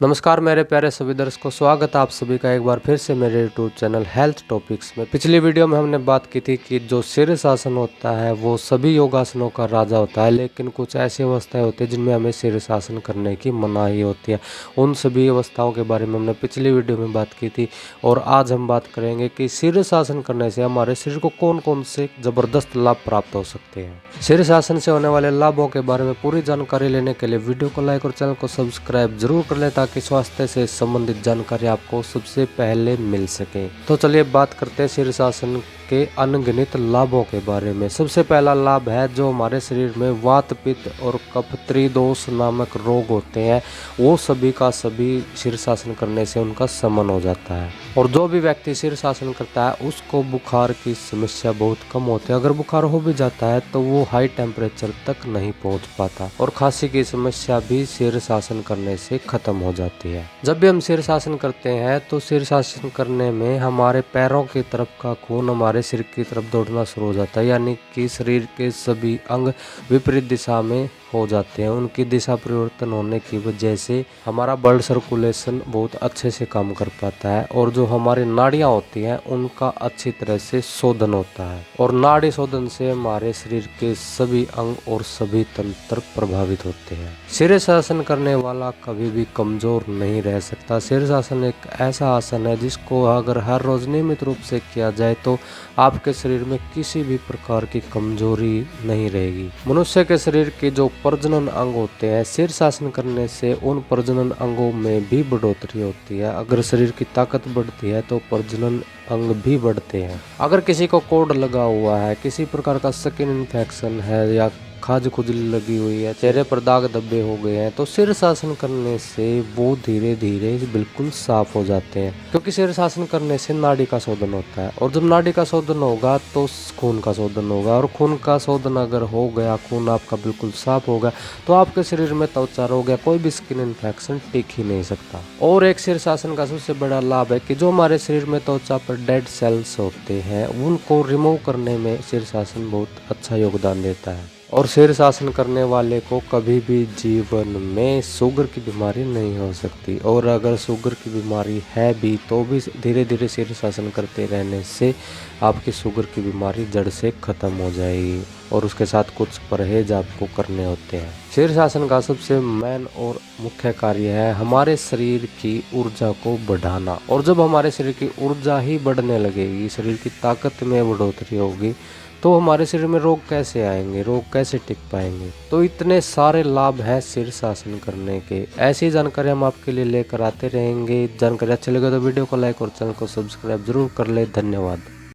नमस्कार मेरे प्यारे सभी दर्शकों, स्वागत है आप सभी का एक बार फिर से मेरे यूट्यूब चैनल हेल्थ टॉपिक्स में। पिछली वीडियो में हमने बात की थी कि जो शीर्षासन होता है वो सभी योगासनों का राजा होता है, लेकिन कुछ ऐसी अवस्थाएं होती है जिनमें हमें शीर्षासन करने की मनाही होती है। उन सभी अवस्थाओं के बारे में हमने पिछली वीडियो में बात की थी और आज हम बात करेंगे कि शीर्षासन करने से हमारे शरीर को कौन कौन से ज़बरदस्त लाभ प्राप्त हो सकते हैं। शीर्षासन से होने वाले लाभों के बारे में पूरी जानकारी लेने के लिए वीडियो को लाइक और चैनल को सब्सक्राइब जरूर कर लें ताकि स्वास्थ्य से संबंधित जानकारी आपको सबसे पहले मिल सके। तो चलिए बात करते हैं शीर्षासन के अनगिनत लाभों के बारे में। सबसे पहला लाभ है जो हमारे शरीर में वात, पित्त और कफ त्रिदोष नामक रोग होते हैं, वो सभी का सभी शीर्षासन करने से उनका शमन हो जाता है। और जो भी व्यक्ति शीर्षासन करता है उसको बुखार की समस्या बहुत कम होती है। अगर बुखार हो भी जाता है तो वो हाई टेम्परेचर तक नहीं पहुंच पाता। और खांसी की समस्या भी शीर्षासन करने से खत्म हो जाती है। जब भी हम शीर्षासन करते हैं तो शीर्षासन करने में हमारे पैरों की तरफ का खून हमारे सिर की तरफ दौड़ना शुरू हो जाता है, यानी कि शरीर के सभी अंग विपरीत दिशा में हो जाते हैं। उनकी दिशा परिवर्तन होने की वजह से हमारा ब्लड सर्कुलेशन बहुत अच्छे से काम कर पाता है और जो हमारी नाड़ियां होती हैं उनका अच्छी तरह से शोधन होता है। और नाड़ी शोधन से हमारे शरीर के सभी अंग और सभी तंत्र प्रभावित होते हैं। शीर्षासन करने वाला कभी भी कमजोर नहीं रह सकता। शीर्षासन एक ऐसा आसन है जिसको अगर हर रोज नियमित रूप से किया जाए तो आपके शरीर में किसी भी प्रकार की कमजोरी नहीं रहेगी। मनुष्य के शरीर के जो प्रजनन अंग होते हैं, शीर्षासन करने से उन प्रजनन अंगों में भी बढ़ोतरी होती है। अगर शरीर की ताकत बढ़ती है तो प्रजनन अंग भी बढ़ते हैं। अगर किसी को कोढ़ लगा हुआ है, किसी प्रकार का स्किन इन्फेक्शन है या खाज खुजली लगी हुई है, चेहरे पर दाग धब्बे हो गए हैं, तो शीर्षासन करने से वो धीरे धीरे बिल्कुल साफ हो जाते हैं। क्योंकि शीर्षासन करने से नाड़ी का शोधन होता है और जब नाड़ी का शोधन होगा तो खून का शोधन होगा और खून का शोधन अगर हो गया, खून आपका बिल्कुल साफ होगा, तो आपके शरीर में त्वचा रोग या कोई भी स्किन इन्फेक्शन टिक ही नहीं सकता। और एक शीर्षासन का सबसे बड़ा लाभ है कि जो हमारे शरीर में त्वचा पर डेड सेल्स होते हैं उनको रिमूव करने में शीर्षासन बहुत अच्छा योगदान देता है। और शीर्षासन करने वाले को कभी भी जीवन में शुगर की बीमारी नहीं हो सकती। और अगर शुगर की बीमारी है भी तो भी धीरे धीरे शीर्षासन करते रहने से आपकी शुगर की बीमारी जड़ से खत्म हो जाएगी। और उसके साथ कुछ परहेज आपको करने होते हैं। शीर्षासन का सबसे मेन और मुख्य कार्य है हमारे शरीर की ऊर्जा को बढ़ाना। और जब हमारे शरीर की ऊर्जा ही बढ़ने लगेगी, शरीर की ताकत में बढ़ोतरी होगी, तो हमारे शरीर में रोग कैसे आएंगे, रोग कैसे टिक पाएंगे। तो इतने सारे लाभ हैं शीर्षासन करने के। ऐसी जानकारी हम आपके लिए लेकर आते रहेंगे। जानकारी अच्छी लगे तो वीडियो को लाइक और चैनल को सब्सक्राइब जरूर कर ले। धन्यवाद।